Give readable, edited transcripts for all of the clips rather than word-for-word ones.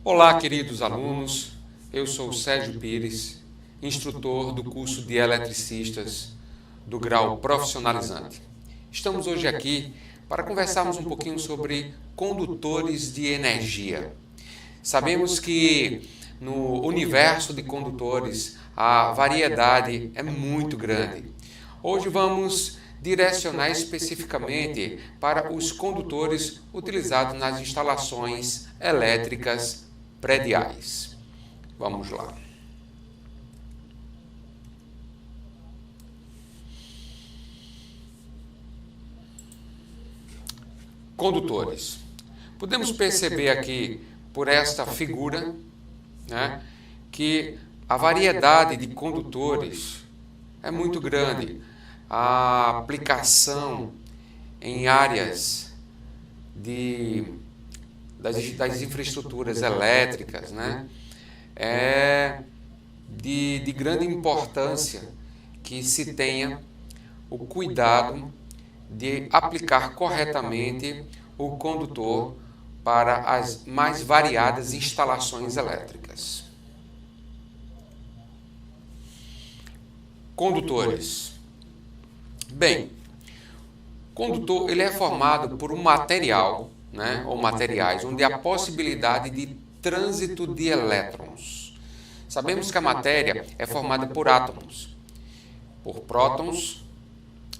Olá, queridos alunos, eu sou Sérgio Pires, instrutor do curso de Eletricistas do grau profissionalizante. Estamos hoje aqui para conversarmos um pouquinho sobre condutores de energia. Sabemos que no universo de condutores a variedade é muito grande. Hoje vamos direcionar especificamente para os condutores utilizados nas instalações elétricas prediais. Vamos lá. Condutores. Podemos perceber aqui por esta figura, que a variedade de condutores é muito grande. A aplicação em áreas das infraestruturas elétricas, é de grande importância que se tenha o cuidado de aplicar corretamente o condutor para as mais variadas instalações elétricas. Condutores. Bem, condutor ele é formado por um material, ou materiais, onde há possibilidade de trânsito de elétrons. Sabemos que a matéria é formada por átomos, por prótons,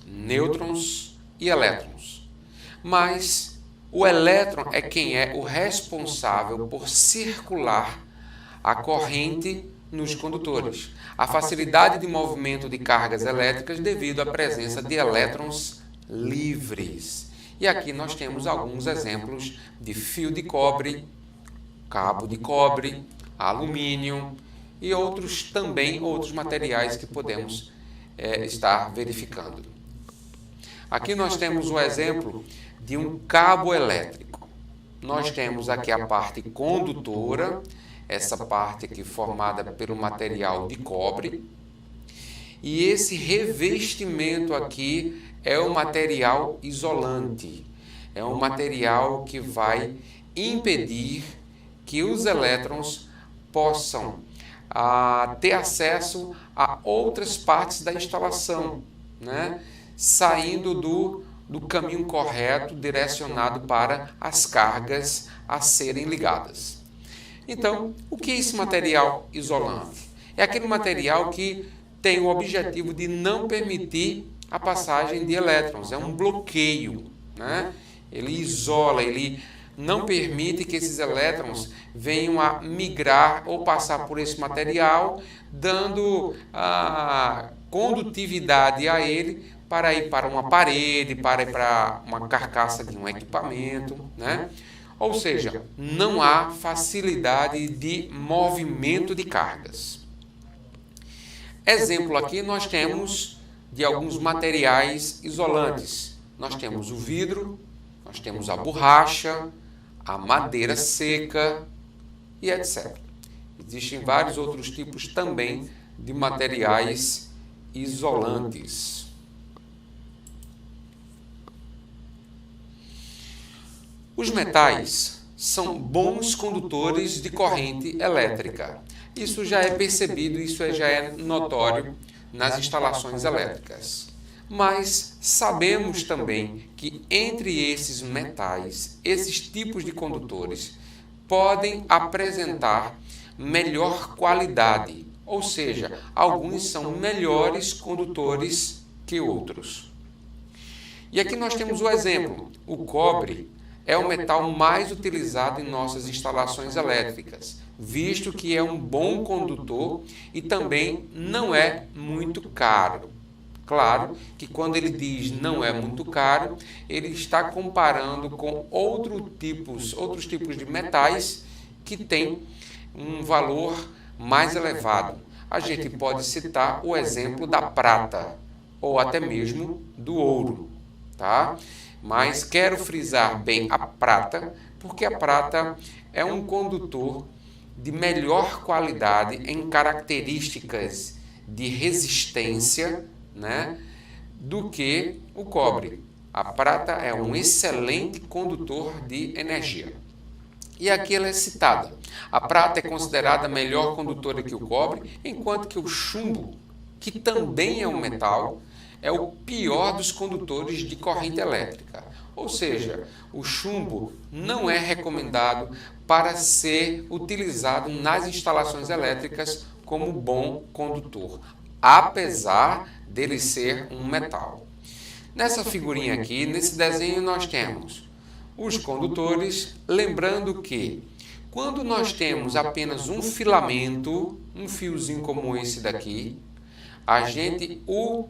nêutrons e elétrons. Mas o elétron é quem é o responsável por circular a corrente nos condutores. A facilidade de movimento de cargas elétricas devido à presença de elétrons livres. E aqui nós temos alguns exemplos de fio de cobre, cabo de cobre, alumínio e outros materiais que podemos estar verificando. Aqui nós temos o exemplo de um cabo elétrico. Nós temos aqui a parte condutora, essa parte aqui formada pelo material de cobre, e esse revestimento aqui é o material isolante, é um material que vai impedir que os elétrons possam ter acesso a outras partes da instalação, saindo do caminho correto direcionado para as cargas a serem ligadas. Então, o que é esse material isolante? É aquele material que tem o objetivo de não permitir a passagem de elétrons, é um bloqueio, Ele isola, ele não permite que esses elétrons venham a migrar ou passar por esse material, dando a condutividade a ele para ir para uma parede, para ir para uma carcaça de um equipamento, Ou seja, não há facilidade de movimento de cargas. Exemplo aqui nós temos de alguns materiais isolantes. Nós temos o vidro, nós temos a borracha, a madeira seca e etc. Existem vários outros tipos também de materiais isolantes. Os metais são bons condutores de corrente elétrica. Isso já é percebido, já é notório nas instalações elétricas. Mas sabemos também que entre esses metais, esses tipos de condutores podem apresentar melhor qualidade, ou seja, alguns são melhores condutores que outros. E aqui nós temos o exemplo, o cobre é o metal mais utilizado em nossas instalações elétricas, visto que é um bom condutor e também não é muito caro. Claro que quando ele diz não é muito caro, ele está comparando com outros tipos de metais que têm um valor mais elevado. A gente pode citar o exemplo da prata ou até mesmo do ouro, Mas quero frisar bem a prata, porque a prata é um condutor de melhor qualidade em características de resistência, do que o cobre. A prata é um excelente condutor de energia. e aqui ela é citada. A prata é considerada melhor condutora que o cobre, enquanto que o chumbo, que também é um metal, é o pior dos condutores de corrente elétrica. Ou seja, o chumbo não é recomendado para ser utilizado nas instalações elétricas como bom condutor, apesar dele ser um metal. Nessa figurinha aqui, nesse desenho, nós temos os condutores, lembrando que quando nós temos apenas um filamento, um fiozinho como esse daqui, a gente o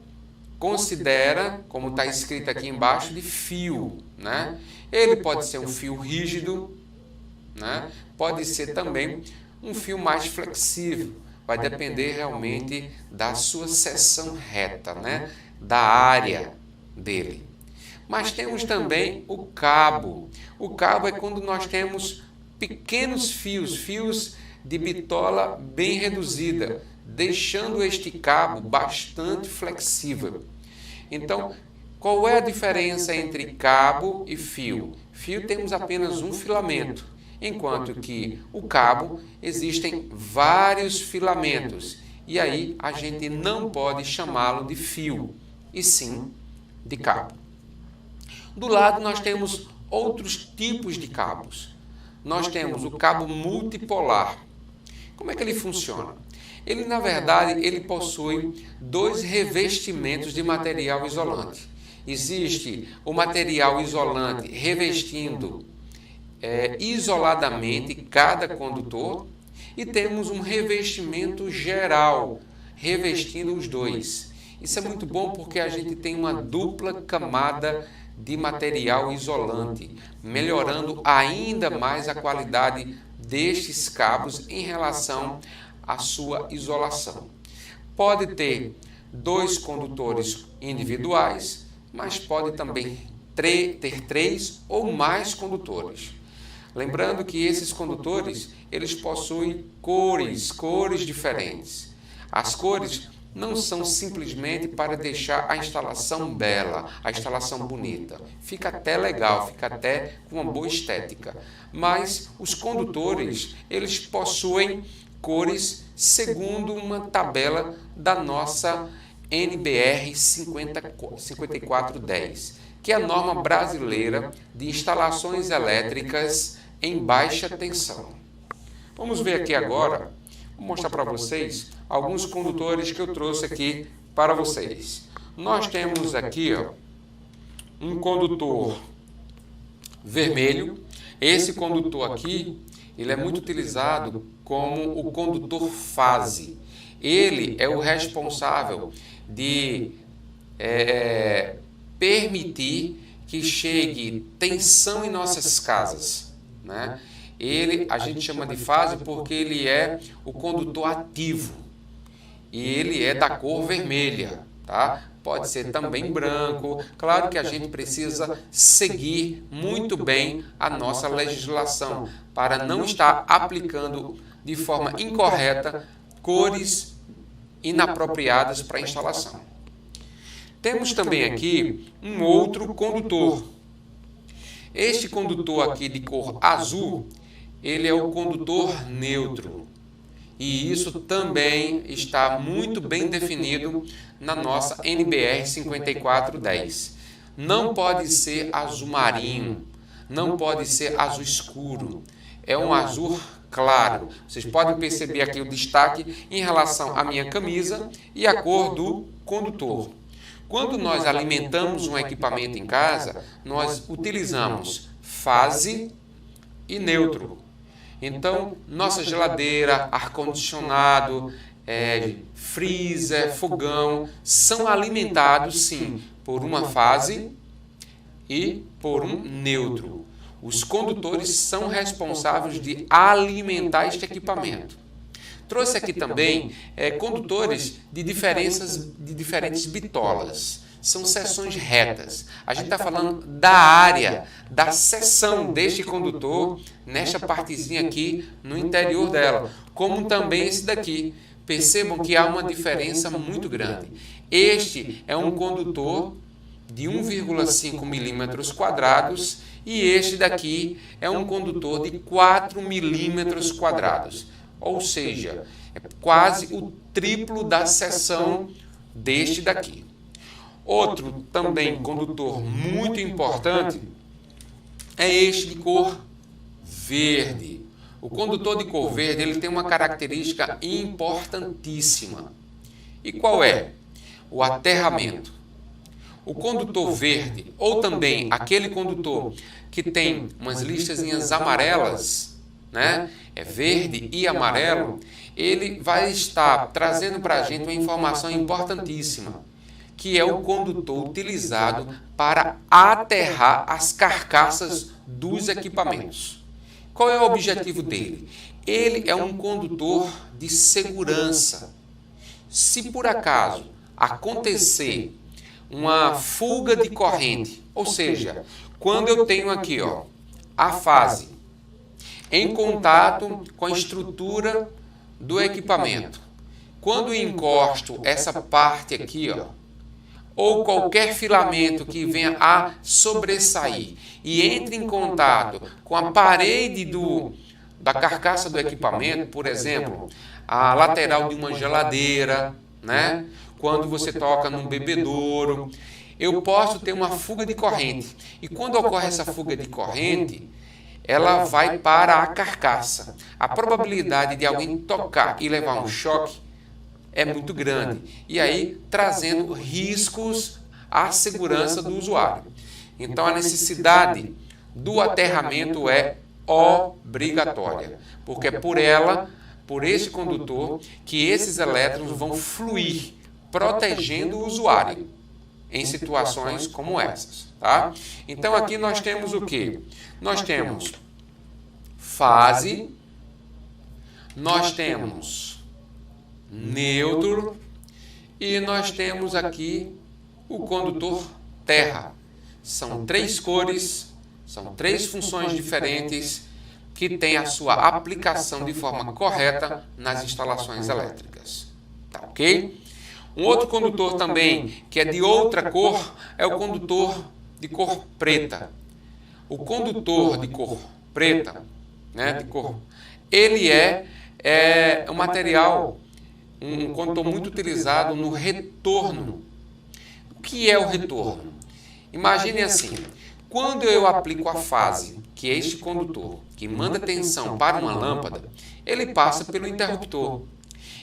considera, como está escrito aqui embaixo, de fio, né? Ele pode ser um fio rígido, né? Pode ser também um fio mais flexível, vai depender realmente da sua seção reta, né? Da área dele. Mas temos também o cabo. O cabo é quando nós temos pequenos fios de bitola bem reduzida, deixando este cabo bastante flexível. Então, qual é a diferença entre cabo e fio? Fio temos apenas um filamento, enquanto que o cabo existem vários filamentos, e aí a gente não pode chamá-lo de fio, e sim de cabo. Do lado nós temos outros tipos de cabos. Nós temos o cabo multipolar. Como é que ele funciona? Ele, na verdade, ele possui dois revestimentos de material isolante. Existe o material isolante revestindo isoladamente cada condutor e temos um revestimento geral, revestindo os dois. Isso é muito bom porque a gente tem uma dupla camada de material isolante, melhorando ainda mais a qualidade destes cabos em relação à sua isolação. Pode ter dois condutores individuais, mas pode também ter três ou mais condutores. Lembrando que esses condutores, eles possuem cores diferentes. As cores não são simplesmente para deixar a instalação bela, a instalação bonita. Fica até legal, fica até com uma boa estética. Mas os condutores, eles possuem cores segundo uma tabela da nossa NBR 5410, que é a norma brasileira de instalações elétricas em baixa tensão. Vamos ver aqui agora, vou mostrar para vocês alguns condutores que eu trouxe aqui para vocês. Nós temos aqui um condutor vermelho. Esse condutor aqui, ele é muito utilizado como o condutor fase. Ele é o responsável de permitir que chegue tensão em nossas casas, né? A gente chama de fase porque ele é o condutor ativo e ele é da cor vermelha, tá? Pode ser também branco. Claro que a gente precisa seguir muito bem a nossa legislação para não estar aplicando de forma incorreta cores inapropriadas para a instalação. Temos também aqui um outro condutor. Este condutor aqui de cor azul, ele é o condutor neutro. E isso também está muito bem definido na nossa NBR 5410. Não pode ser azul marinho, não pode ser azul escuro. É um azul claro. Vocês podem perceber aqui o destaque em relação à minha camisa e a cor do condutor. Quando nós alimentamos um equipamento em casa, nós utilizamos fase e neutro. Então, nossa geladeira, ar-condicionado, freezer, fogão, são alimentados, sim, por uma fase e por um neutro. Os condutores são responsáveis de alimentar este equipamento. Trouxe aqui também condutores de diferentes bitolas. São seções retas. A gente está falando da área, da seção deste condutor, nesta partezinha aqui no interior dela, como também esse daqui. Percebam que há uma diferença muito grande. Este é um condutor de 1,5 milímetros quadrados e este daqui é um condutor de 4 milímetros quadrados, ou seja, é quase o triplo da seção deste daqui. Outro também condutor muito importante é este de cor verde. O condutor de cor verde ele tem uma característica importantíssima. E qual é? O aterramento. O condutor verde, ou também aquele condutor que tem umas listazinhas amarelas, né? É verde e amarelo, ele vai estar trazendo para a gente uma informação importantíssima, que é o condutor utilizado para aterrar as carcaças dos equipamentos. Qual é o objetivo dele? Ele é um condutor de segurança. Se por acaso acontecer uma fuga de corrente, ou seja, quando eu tenho aqui a fase em contato com a estrutura do equipamento, quando eu encosto essa parte aqui, ou qualquer filamento que venha a sobressair e entre em contato com a parede da carcaça do equipamento, por exemplo, a lateral de uma geladeira, né? Quando você toca num bebedouro, eu posso ter uma fuga de corrente. E quando ocorre essa fuga de corrente, ela vai para a carcaça. A probabilidade de alguém tocar e levar um choque é muito grande. E aí, trazendo riscos à segurança do usuário. Então, a necessidade do aterramento é obrigatória, porque é por esse condutor, que esses elétrons vão fluir, protegendo o usuário em situações como essas, tá? Então, aqui nós temos o quê? Nós temos fase, nós temos neutro e nós temos aqui o condutor terra. São três cores, são três funções diferentes que têm a sua aplicação de forma correta nas instalações elétricas. Tá ok? Um outro condutor também, que é de outra cor, é o condutor de cor preta. O condutor de cor preta, né, ele é um material, um condutor muito utilizado no retorno. O que é o retorno? Imagine assim, quando eu aplico a fase, que é este condutor, que manda tensão para uma lâmpada, ele passa pelo interruptor.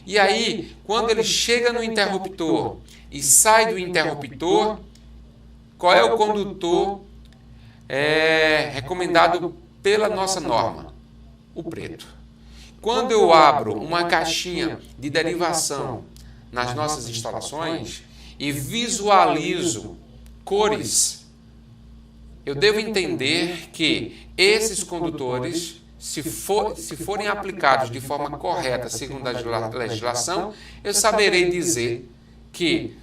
E aí, quando ele chega no interruptor e sai do interruptor, qual é o condutor recomendado pela nossa norma? O preto. Quando eu abro uma caixinha de derivação nas nossas instalações e visualizo cores, eu devo entender que esses condutores, se forem aplicados de forma correta, segundo a legislação, eu saberei dizer que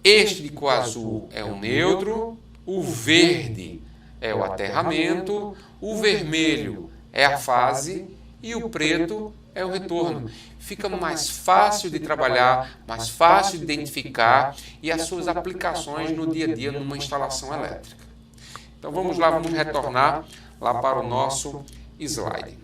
este de cor azul é o neutro, o verde é o aterramento, o vermelho é a fase e o preto é o retorno. Fica mais fácil de trabalhar, mais fácil de identificar e as suas aplicações no dia a dia numa instalação elétrica. Então vamos lá, vamos retornar lá para o nosso slide.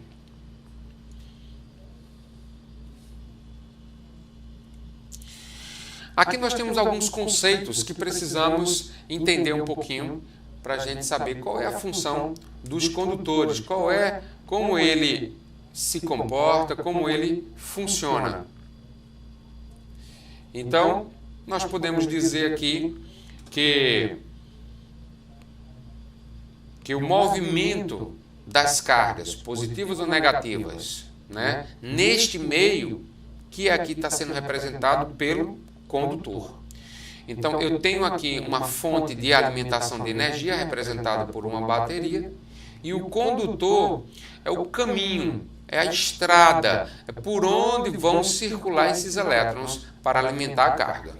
Aqui nós temos alguns conceitos que precisamos entender um pouquinho para a gente saber qual é a função dos condutores, como ele se comporta, como ele funciona. Então, nós podemos dizer aqui que o movimento das cargas, positivas ou negativas, né, neste meio que aqui está sendo representado pelo condutor. Então, eu tenho aqui uma fonte de alimentação de energia representada por uma bateria e o condutor é o caminho, é a estrada, é por onde vão circular esses elétrons para alimentar a carga.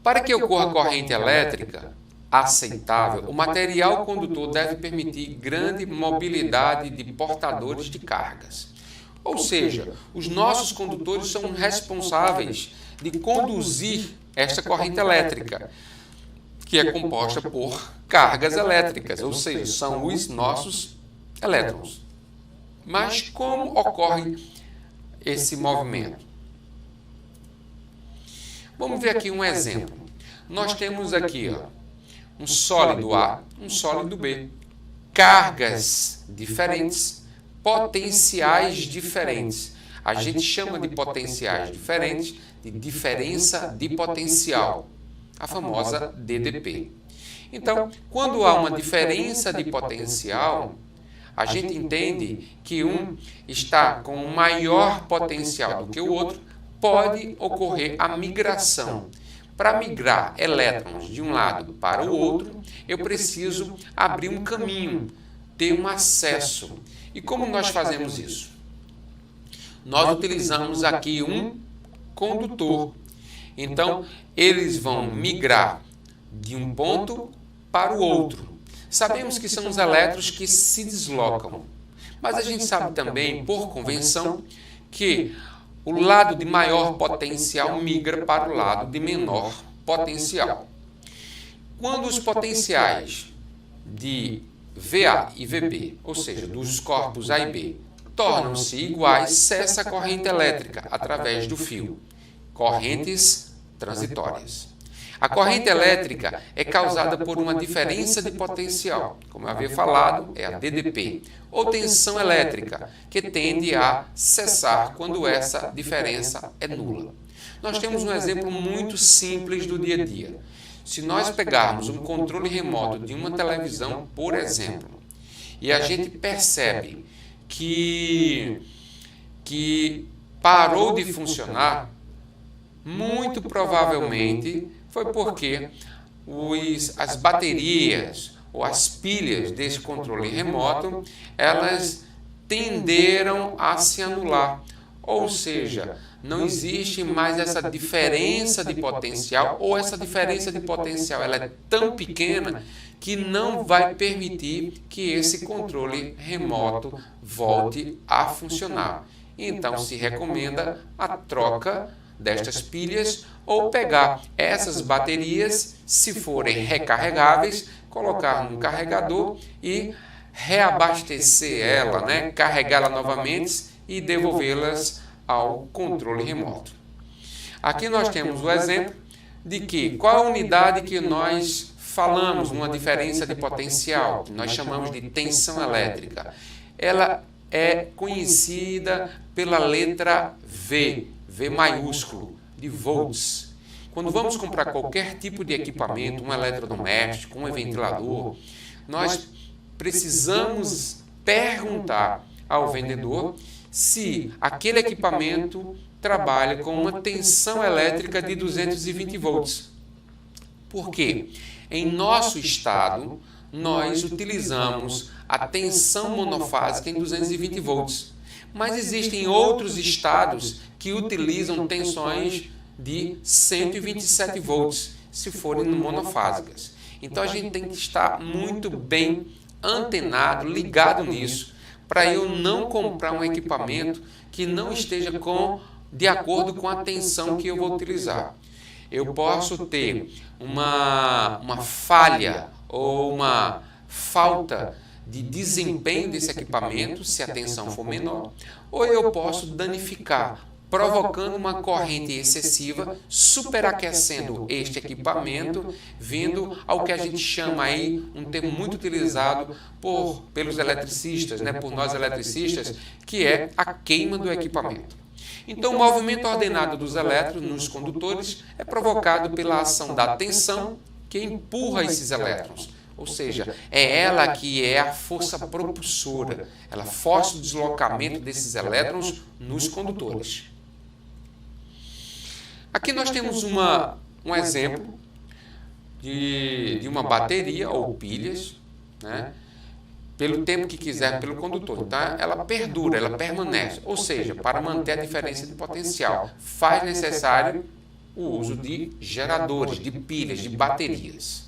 Para que ocorra corrente elétrica aceitável, o material condutor deve permitir grande mobilidade de portadores de cargas. Ou seja, os nossos condutores são responsáveis de conduzir esta corrente elétrica, que é composta por cargas elétricas, ou seja, são os nossos elétrons. Mas como ocorre esse movimento? Vamos ver aqui um exemplo. Nós temos aqui um sólido A, um sólido B. Cargas diferentes, potenciais diferentes. A gente chama de potenciais diferentes de diferença de potencial, a famosa DDP. Então, quando há uma diferença de potencial, a gente entende que um está com um maior potencial do que o outro, pode ocorrer a migração. Para migrar elétrons de um lado para o outro, eu preciso abrir um caminho, ter um acesso. E como nós fazemos isso? Nós utilizamos aqui um condutor. Então, eles vão migrar de um ponto para o outro. Sabemos que são os elétrons que se deslocam, mas a gente sabe também, por convenção, que o lado de maior potencial migra para o lado de menor potencial. Quando os potenciais de VA e VB, ou seja, dos corpos A e B, tornam-se iguais, cessa a corrente elétrica através do fio. Correntes transitórias. A corrente elétrica é causada por uma diferença de potencial, como eu havia falado, é a DDP, ou tensão elétrica, que tende a cessar quando essa diferença é nula. Nós temos um exemplo muito simples do dia a dia. Se nós pegarmos um controle remoto de uma televisão, por exemplo, e a gente percebe que parou de funcionar, muito provavelmente foi porque as baterias ou as pilhas desse controle remoto, elas tenderam a se anular. Ou seja, não existe mais essa diferença de potencial, ou essa diferença de potencial ela é tão pequena que não vai permitir que esse controle remoto volte a funcionar. Então, se recomenda a troca destas pilhas ou pegar essas baterias, se forem recarregáveis, colocar num carregador e reabastecer ela, carregá-la novamente e devolvê-las ao controle remoto. Aqui nós temos o exemplo de que qual a unidade que nós falamos numa diferença de potencial, que nós chamamos de tensão elétrica. Ela é conhecida pela letra V, V maiúsculo, de volts. Quando vamos comprar qualquer tipo de equipamento, um eletrodoméstico, um ventilador, nós precisamos perguntar ao vendedor se aquele equipamento trabalha com uma tensão elétrica de 220 volts. Por quê? Em nosso estado, nós utilizamos a tensão monofásica em 220 volts. Mas existem outros estados que utilizam tensões de 127 volts, se forem monofásicas. Então a gente tem que estar muito bem antenado, ligado nisso, para eu não comprar um equipamento que não esteja de acordo com a tensão que eu vou utilizar. Eu posso ter uma falha ou uma falta de desempenho desse equipamento, se a tensão for menor, ou eu posso danificar, provocando uma corrente excessiva, superaquecendo este equipamento, vindo ao que a gente chama aí, um termo muito utilizado pelos eletricistas, por nós eletricistas, que é a queima do equipamento. Então, o movimento ordenado dos elétrons nos condutores é provocado pela ação da tensão que empurra esses elétrons. Ou seja, é ela que é a força propulsora. Ela força o deslocamento desses elétrons nos condutores. Aqui nós temos um exemplo de uma bateria ou pilhas, pelo tempo que quiser pelo condutor. Então, ela perdura, ela permanece. Ou seja, para manter a diferença de potencial, faz necessário o uso de geradores, de pilhas, de baterias.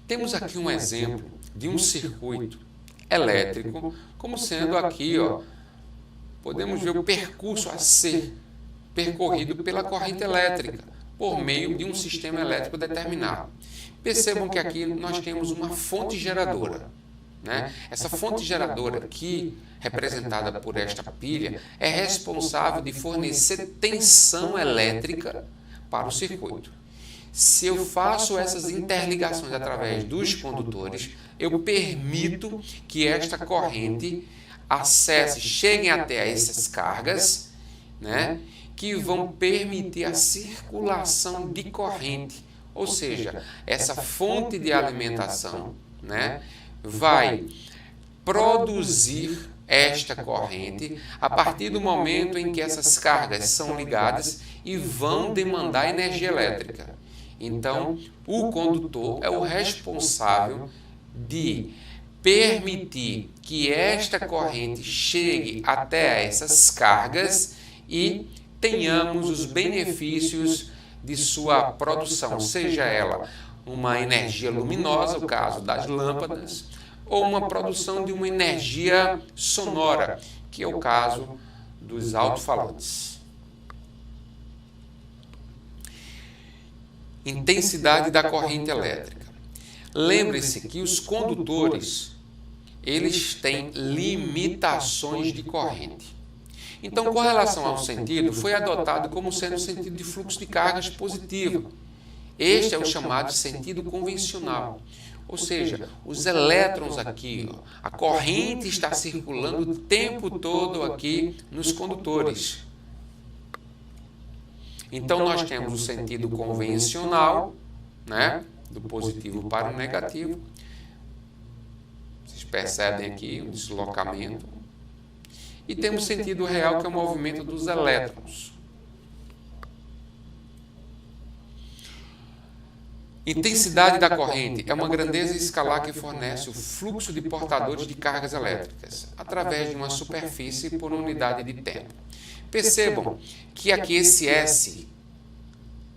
Temos aqui um exemplo de um circuito elétrico, como sendo aqui, podemos ver o percurso a ser percorrido pela corrente elétrica, por meio de um sistema elétrico determinado. Percebam que aqui nós temos uma fonte geradora, né? Essa fonte geradora aqui, representada por esta pilha, é responsável de fornecer tensão elétrica para o circuito. Se eu faço essas interligações através dos condutores, eu permito que esta corrente acesse, cheguem até essas cargas, né, que vão permitir a circulação de corrente. Ou seja, essa fonte de alimentação, né, vai produzir esta corrente a partir do momento em que essas cargas são ligadas e vão demandar energia elétrica. Então, o condutor é o responsável de permitir que esta corrente chegue até essas cargas e tenhamos os benefícios de sua produção, seja ela uma energia luminosa, o caso das lâmpadas, ou uma produção de uma energia sonora, que é o caso dos alto-falantes. Intensidade da corrente elétrica. Lembre-se que os condutores, eles têm limitações de corrente. Então, com relação ao sentido, foi adotado como sendo o sentido de fluxo de cargas positivo. Este é o chamado sentido convencional. Ou seja, os elétrons aqui, ó, a corrente está circulando o tempo todo aqui nos condutores. Então, nós temos o sentido convencional, né, do positivo para o negativo. Vocês percebem aqui o deslocamento. E temos o sentido real, que é o movimento dos elétrons. Intensidade da corrente é uma grandeza escalar que fornece o fluxo de portadores de cargas elétricas através de uma superfície por unidade de tempo. Percebam que aqui esse S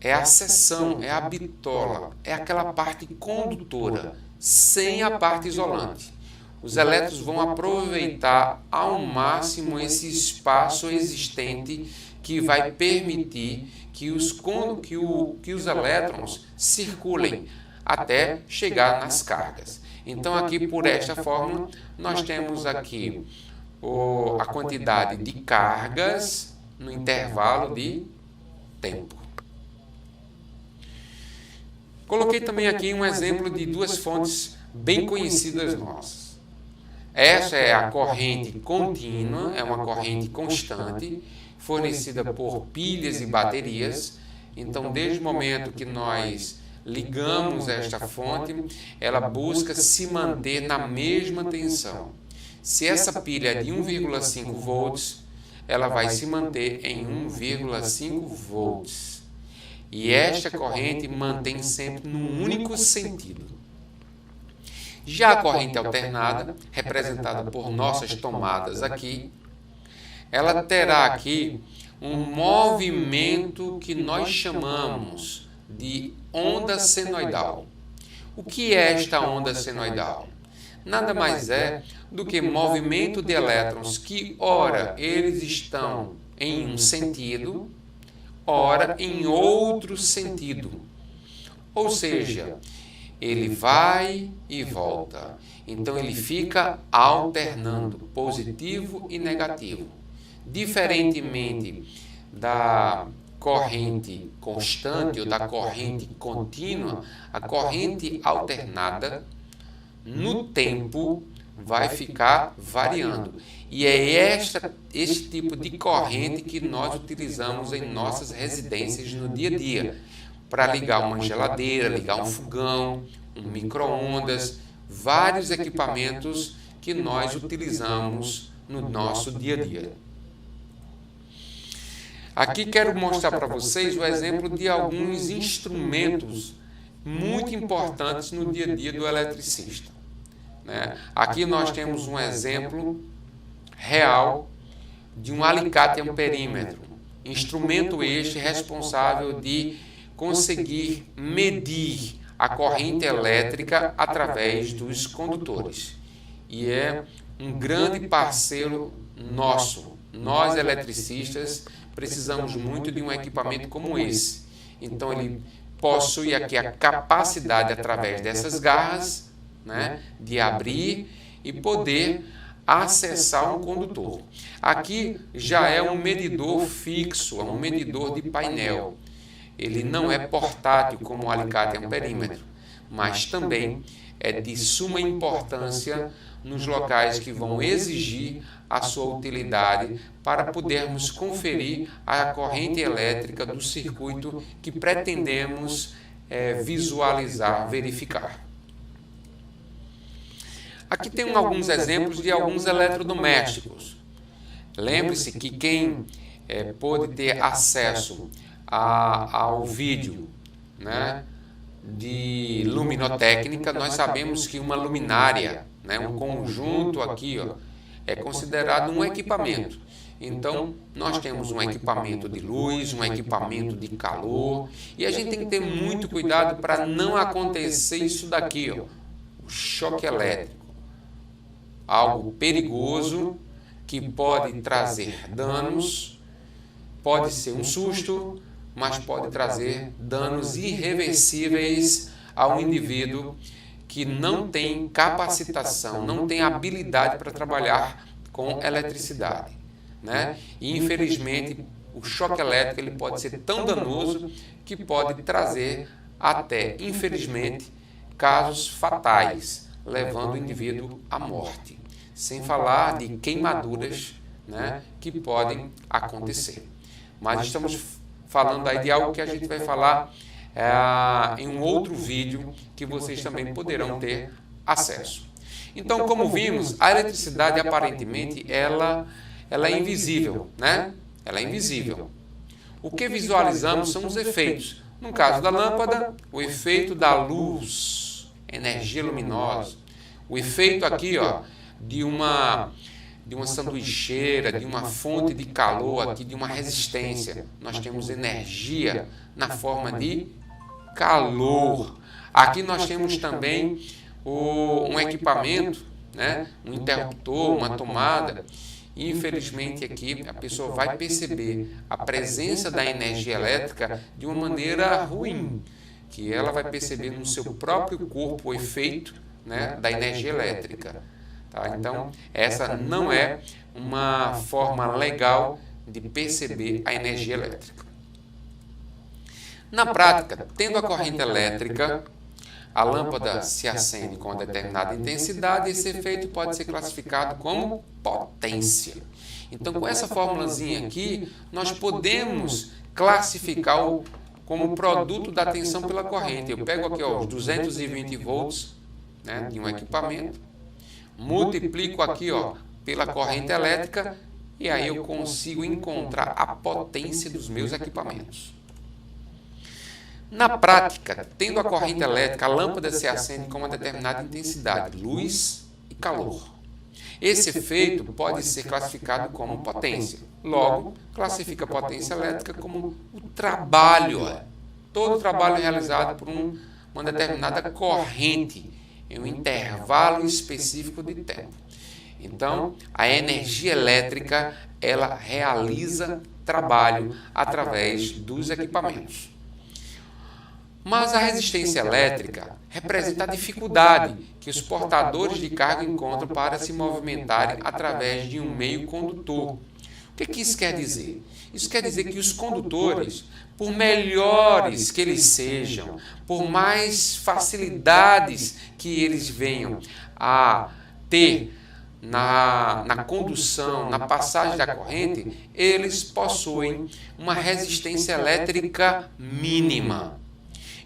é a seção, é a bitola, é aquela parte condutora, sem a parte isolante. Os elétrons vão aproveitar ao máximo esse espaço existente que vai permitir que os elétrons circulem até chegar nas cargas. Então, aqui por esta fórmula, nós temos aqui a quantidade de cargas no intervalo de tempo. Coloquei também aqui um exemplo de duas fontes bem conhecidas nossas. Essa é a corrente contínua, é uma corrente constante, fornecida por pilhas e baterias. Então, desde o momento que nós ligamos esta fonte, ela busca se manter na mesma tensão. Se essa pilha é de 1,5 volts, ela vai se manter em 1,5 volts. E esta corrente mantém sempre num único sentido. Já a corrente alternada, representada por nossas tomadas aqui, ela terá aqui um movimento que nós chamamos de onda senoidal. O que é esta onda senoidal? Nada mais é do que movimento de elétrons que, ora, eles estão em um sentido, ora, em outro sentido. Ou seja, ele vai e volta. Então, ele fica alternando positivo e negativo. Diferentemente da corrente constante ou da corrente contínua, a corrente alternada, no tempo, vai ficar variando. E é este tipo de corrente que nós utilizamos em nossas residências no dia a dia, para ligar uma geladeira, ligar um fogão, um micro-ondas, vários equipamentos que nós utilizamos no nosso dia a dia. Aqui quero mostrar para vocês o exemplo de alguns instrumentos muito importantes no dia a dia do eletricista. Aqui nós temos um exemplo real de um alicate amperímetro, instrumento este responsável de conseguir medir a corrente elétrica através dos condutores. E é um grande parceiro nosso nós eletricistas precisamos muito de um equipamento como esse. Então ele possui aqui a capacidade, através dessas garras, né, de abrir e poder acessar um condutor. Aqui já é um medidor fixo, é um medidor de painel. Ele não é portátil como o alicate amperímetro, mas também é de suma importância nos locais que vão exigir a sua utilidade para podermos conferir a corrente elétrica do circuito que pretendemos visualizar, verificar. Aqui tem alguns exemplos de alguns eletrodomésticos. Lembre-se que quem pôde ter acesso ao vídeo, né, de luminotécnica, nós sabemos que uma luminária, né, um conjunto aqui, ó, é considerado um equipamento. Então, nós temos um equipamento de luz, um equipamento de calor, e a gente tem que ter muito cuidado para não acontecer isso daqui, ó, o choque elétrico. Algo perigoso que pode trazer danos, pode ser um susto, mas pode trazer danos irreversíveis ao indivíduo que não tem capacitação, não tem habilidade para trabalhar com eletricidade, né? E infelizmente o choque elétrico ele pode ser tão danoso que pode trazer até, infelizmente, casos fatais, levando o indivíduo à morte, sem falar de queimaduras, né, que podem acontecer. Mas estamos falando aí de algo que a gente vai falar em um outro vídeo que vocês também poderão ter acesso. Então, como vimos, a eletricidade aparentemente ela é invisível, né? Ela é invisível. O que visualizamos são os efeitos. No caso da lâmpada, o efeito da luz, energia luminosa. O efeito aqui, ó, de uma sanduicheira, de uma fonte de calor aqui, de uma resistência. Nós temos energia na forma de calor. Aqui nós temos também um equipamento, né, um interruptor, uma tomada. Infelizmente aqui a pessoa vai perceber a presença da energia elétrica de uma maneira ruim, que ela vai perceber no seu próprio corpo o efeito, né, da energia elétrica. Tá? Então, essa não é uma forma legal de perceber a energia elétrica. Na prática, tendo a corrente elétrica, a lâmpada se acende com uma determinada intensidade e esse efeito pode ser classificado como potência. Então, com essa formulazinha aqui, nós podemos classificar como produto da tensão pela corrente. Eu pego aqui, ó, os 220 volts, né, de um equipamento, multiplico aqui, ó, pela corrente elétrica e aí eu consigo encontrar a potência dos meus equipamentos. Na prática, tendo a corrente elétrica, a lâmpada se acende com uma determinada intensidade, luz e calor. Esse efeito pode ser classificado como potência. Logo, classifica a potência elétrica como o trabalho, todo o trabalho realizado por uma determinada corrente em um intervalo específico de tempo. Então, a energia elétrica, ela realiza trabalho através dos equipamentos. Mas a resistência elétrica representa a dificuldade que os portadores de carga encontram para se movimentarem através de um meio condutor. O que isso quer dizer? Isso quer dizer que os condutores, por melhores que eles sejam, por mais facilidades que eles venham a ter na condução, na passagem da corrente, eles possuem uma resistência elétrica mínima.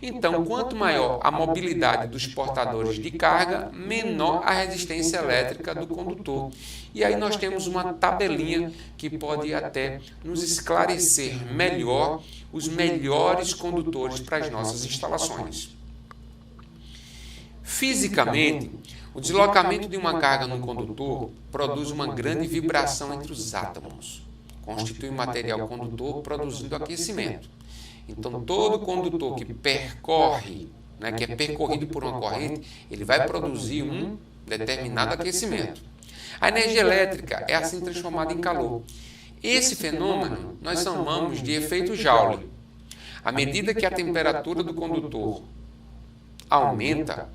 Então, quanto maior a mobilidade dos portadores de carga, menor a resistência elétrica do condutor. E aí nós temos uma tabelinha que pode até nos esclarecer melhor os melhores condutores para as nossas instalações. Fisicamente, o deslocamento de uma carga no condutor produz uma grande vibração entre os átomos. Constitui um material condutor produzindo aquecimento. Então, todo condutor que percorre, né, que é percorrido por uma corrente, ele vai produzir um determinado aquecimento. A energia elétrica é assim transformada em calor. Esse fenômeno nós chamamos de efeito Joule. À medida que a temperatura do condutor aumenta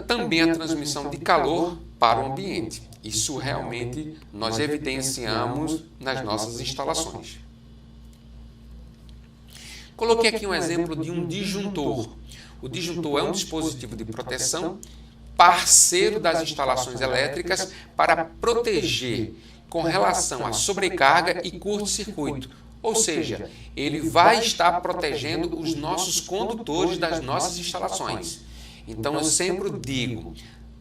também a transmissão de calor para o ambiente. Isso realmente nós evidenciamos nas nossas instalações. Coloquei aqui um exemplo de um disjuntor. O disjuntor é um dispositivo de proteção parceiro das instalações elétricas para proteger com relação à sobrecarga e curto-circuito. Ou seja, ele vai estar protegendo os nossos condutores das nossas instalações. Então, eu sempre digo,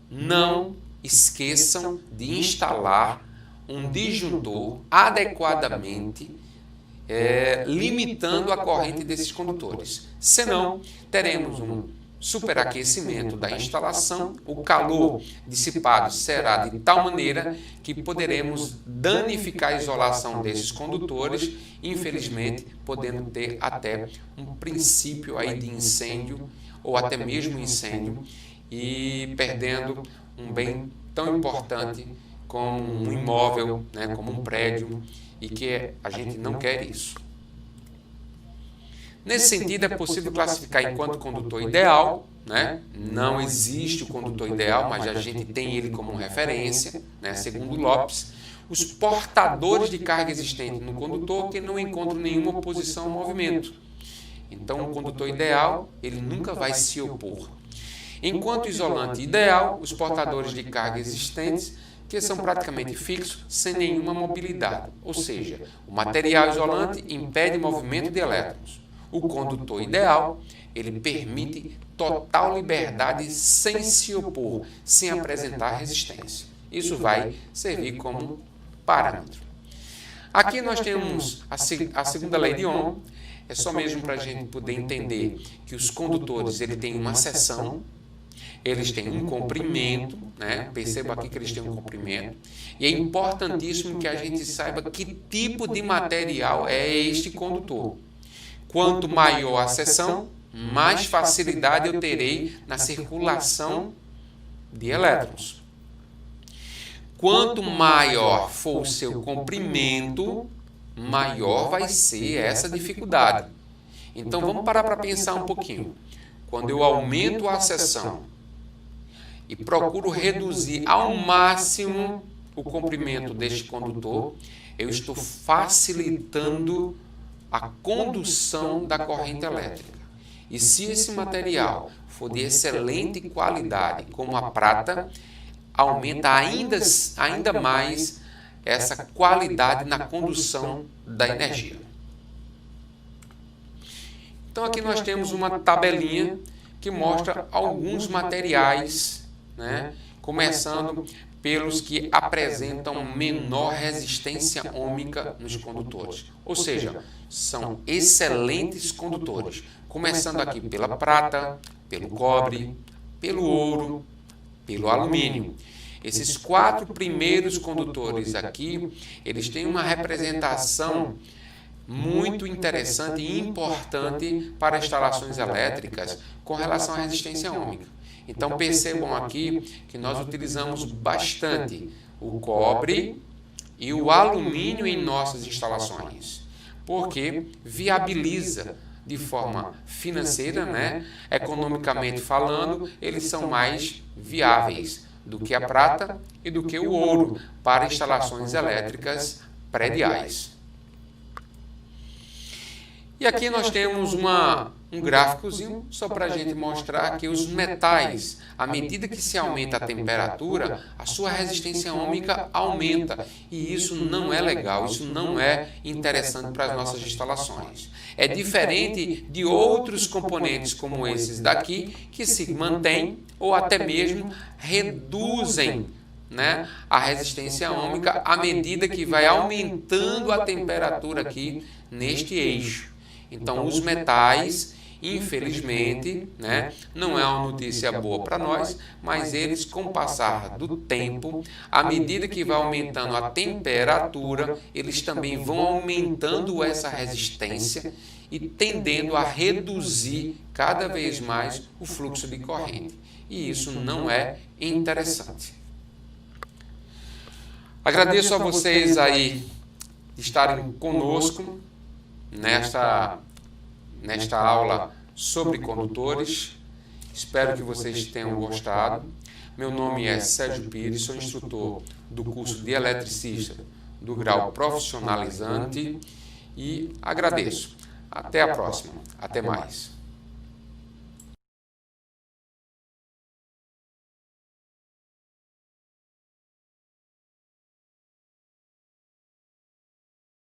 não esqueçam de instalar um disjuntor adequadamente, limitando a corrente desses condutores. Senão, teremos um superaquecimento da instalação, o calor dissipado será de tal maneira que poderemos danificar a isolação desses condutores, infelizmente, podendo ter até um princípio aí de incêndio, ou até mesmo incêndio, e perdendo um bem tão importante como um imóvel, né, como um prédio, e que a gente não quer isso. Nesse sentido, é possível classificar enquanto condutor ideal, né? Não existe o condutor ideal, mas a gente tem ele como referência, né? Segundo Lopes, os portadores de carga existente no condutor que não encontram nenhuma oposição ao movimento. Então, o condutor ideal, ele nunca vai se opor. Enquanto isolante ideal, os portadores de carga existentes que são praticamente fixos, sem nenhuma mobilidade, ou seja, o material isolante impede o movimento de elétrons. O condutor ideal, ele permite total liberdade sem se opor, sem apresentar resistência. Isso vai servir como parâmetro. Aqui nós temos a segunda lei de Ohm, é só mesmo para a gente poder entender que os condutores ele têm uma seção, eles têm um comprimento, né? Perceba aqui que eles têm um comprimento, e é importantíssimo que a gente saiba que tipo de material é este condutor. Quanto maior a seção, mais facilidade eu terei na circulação de elétrons. Quanto maior for o seu comprimento, maior vai ser essa dificuldade. Então, vamos parar para pensar um pouquinho. Quando eu aumento a seção e procuro reduzir ao máximo o comprimento deste condutor, eu estou facilitando a condução da corrente elétrica. E se esse material for de excelente qualidade, como a prata, aumenta ainda mais essa qualidade na condução da energia. Então aqui nós temos uma tabelinha que mostra alguns materiais, né, começando pelos que apresentam menor resistência ôhmica nos condutores, ou seja, são excelentes condutores, começando aqui pela prata, pelo cobre, pelo ouro, pelo alumínio. Esses 4 primeiros condutores aqui, eles têm uma representação muito interessante e importante para instalações elétricas com relação à resistência ôhmica. Então percebam aqui que nós utilizamos bastante o cobre e o alumínio em nossas instalações, porque viabiliza de forma financeira, né, economicamente falando, eles são mais viáveis do que a prata e do que o ouro para instalações elétricas prediais. E aqui nós temos um gráficozinho só para a gente mostrar que os metais, à medida que se aumenta a temperatura, a sua resistência ôhmica aumenta. E isso não é legal, isso não é interessante para as nossas instalações. É diferente de outros componentes como esses daqui, que se mantêm ou até mesmo reduzem, né, a resistência ôhmica à medida que vai aumentando a temperatura aqui neste eixo. Então, os metais, infelizmente, né, não é uma notícia boa para nós, mas eles, com o passar do tempo, à medida que vai aumentando a temperatura, eles também vão aumentando essa resistência e tendendo a reduzir cada vez mais o fluxo de corrente. E isso não é interessante. Agradeço a vocês aí de estarem conosco nesta aula sobre condutores. Espero que vocês tenham gostado. Meu nome é Sérgio Pires, sou instrutor do curso de eletricista do grau profissionalizante e agradeço. Até a próxima. Até mais.